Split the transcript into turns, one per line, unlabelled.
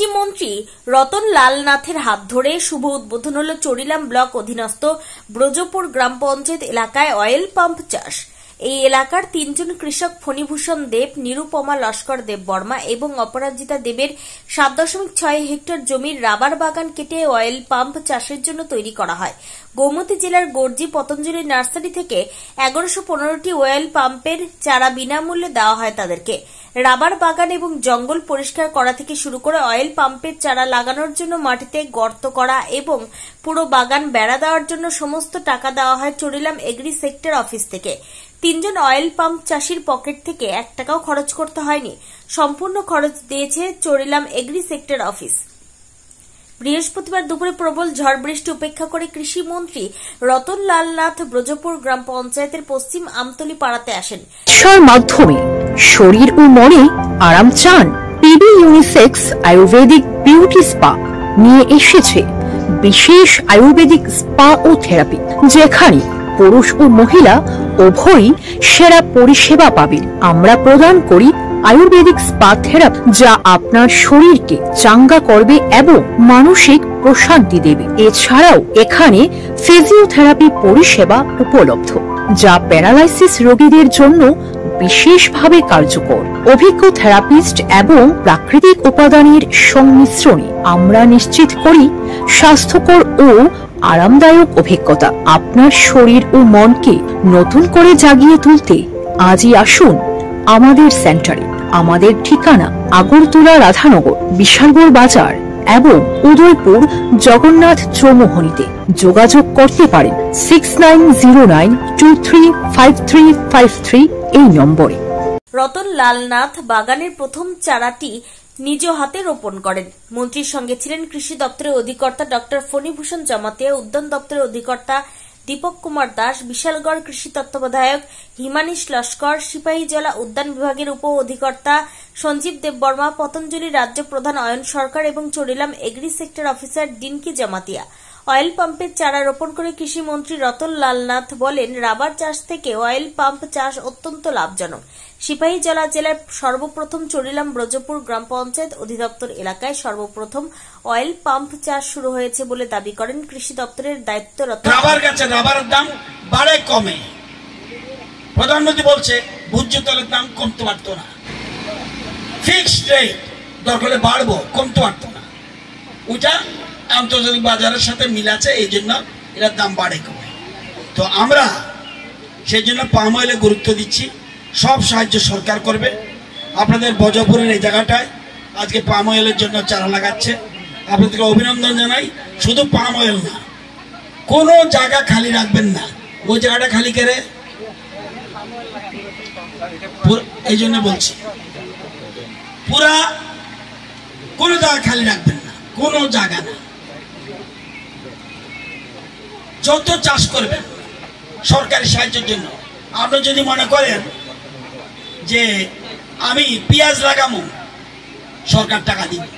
কৃষিমন্ত্রী রতন লাল নাথের হাত ধরে শুভ উদ্বোধন হল চরিলাম ব্লক অধীনস্থ ব্রজপুর গ্রাম পঞ্চায়েত এলাকায় অয়েল পাম্প চাষ। এই এলাকার তিনজন কৃষক ফণীভূষণ দেব, নিরুপমা লস্কর দেব বর্মা এবং অপরাজিতা দেবের 7.6 হেক্টর জমির রাবার বাগান কেটে অয়েল পাম্প চাষের জন্য তৈরি করা হয়। গোমতী জেলার গর্জি পতঞ্জলি নার্সারি থেকে 1115টি অয়েল পাম্পের চারা বিনামূল্যে দেওয়া হয় তাদেরকে। রাবার বাগান এবং জঙ্গল পরিষ্কার করা থেকে শুরু করে অয়েল পাম্পের চারা লাগানোর জন্য মাটিতে গর্ত করা এবং পুরো বাগান বেড়া দেওয়ার জন্য সমস্ত টাকা দেওয়া হয় চরিলাম এগ্রি সেক্টর অফিস থেকে। তিনজন অয়েল পাম্প চাষির পকেট থেকে 1 টাকাও খরচ করতে হয়নি, সম্পূর্ণ খরচ দিয়েছে চরিলাম এগ্রি সেক্টর অফিস। বৃহস্পতিবার দুপুরে প্রবল ঝড় বৃষ্টি উপেক্ষা করে কৃষিমন্ত্রী রতন লাল নাথ ব্রজপুর গ্রাম পঞ্চায়েতের পশ্চিম আমতলি পাড়াতে আসেন।
মাধ্যমে শরীর ও মনে আরাম চান, PB unisex Ayurvedic beauty spa নিয়ে এসেছে বিশেষ আয়ুর্বেদিক স্পা ও থেরাপি, যেখানে পুরুষ ও মহিলা উভয়ই সেরা পরিষেবা পাবেন। আমরা প্রদান করি আয়ুর্বেদিক স্পা থেরাপি, যা আপনার শরীরকে চাঙ্গা করবে এবং মানসিক প্রশান্তি দেবে। এছাড়াও এখানে ফিজিওথেরাপি পরিষেবা উপলব্ধ, যা প্যারালাইসিস রোগীদের জন্য বিশেষভাবে কার্যকর। অভিজ্ঞ থেরাপিস্ট এবং প্রাকৃতিক উপাদানের সংমিশ্রণে আমরা নিশ্চিত করি স্বাস্থ্যকর ও আরামদায়ক অভিজ্ঞতা। আপনার শরীর ও মনকে নতুন করে জাগিয়ে তুলতে আজই আসুন আমাদের সেন্টারে। আমাদের ঠিকানা আগরতলা রাধানগর, বিশালগড় বাজার এবং উদয়পুর জগন্নাথ চৌমুহনীতে। যোগাযোগ করতে পারেন 6909235353 এই নম্বরে।
রতন লাল নাথ বাগানের প্রথম চারাটি নিজ হাতে রোপণ করেন। মন্ত্রীর সঙ্গে ছিলেন কৃষি দপ্তরের অধিকর্তা ডক্টর ফণীভূষণ জমাতিয়া, উদ্যান দপ্তরের অধিকর্তা দীপক কুমার দাস, বিশালগড় কৃষি তত্ত্বাবধায়ক হিমানিশ লস্কর, সিপাহীজলা উদ্যান বিভাগের উপ অধিকর্তা সঞ্জীব দেববর্মা, পতঞ্জলি রাজ্য প্রধান অয়ন সরকার এবং Charilam agri sector officer Dinki Jamatia. Oil পাম্পের চারা রোপণ করে কৃষিমন্ত্রী রতন লাল নাথ বলেন, রাবার চাষ থেকে অয়েল পাম্প চাষ অত্যন্ত লাভজনক। সিপাহীজলা জেলার সর্বপ্রথম চরিলাম ব্রজপুর গ্রাম পঞ্চায়েত অধিদপ্তর এলাকায় সর্বপ্রথম অয়েল পাম্প চাষ শুরু হয়েছে বলে দাবি করেন কৃষি দপ্তরের দায়িত্বরত।
রাবার গাছের রাবারের দাম বাড়ে কমে, প্রধানমন্ত্রী বলছে ভোজ্য তেলের দাম কমতে পারতো না, ফিক্সড রেট দরকার হলে বাড়বো, কমতে পারতো না। ওইটা আন্তর্জাতিক বাজারের সাথে মিল আছে, এই জন্য এটার দাম বাড়ে কমে। তো আমরা সেই জন্য পাম অয়েলে গুরুত্ব দিচ্ছি, সব সাহায্য সরকার করবে। আপনাদের ব্রজপুরের এই জায়গাটায় আজকে পাম অয়েলের জন্য চারা লাগাচ্ছে, আপনাদেরকে অভিনন্দন জানাই। শুধু পাম অয়েল না, কোনো জায়গা খালি রাখবেন না, ওই জায়গাটা খালি করে, এই জন্য বলছি পুরা কোনো জায়গা খালি রাখবেন না, কোনো জায়গা না। যত চাষ করবেন সরকারি সাহায্যের জন্য। আপনি যদি মনে করেন যে আমি পেঁয়াজ লাগাবো, সরকার টাকা দিবে।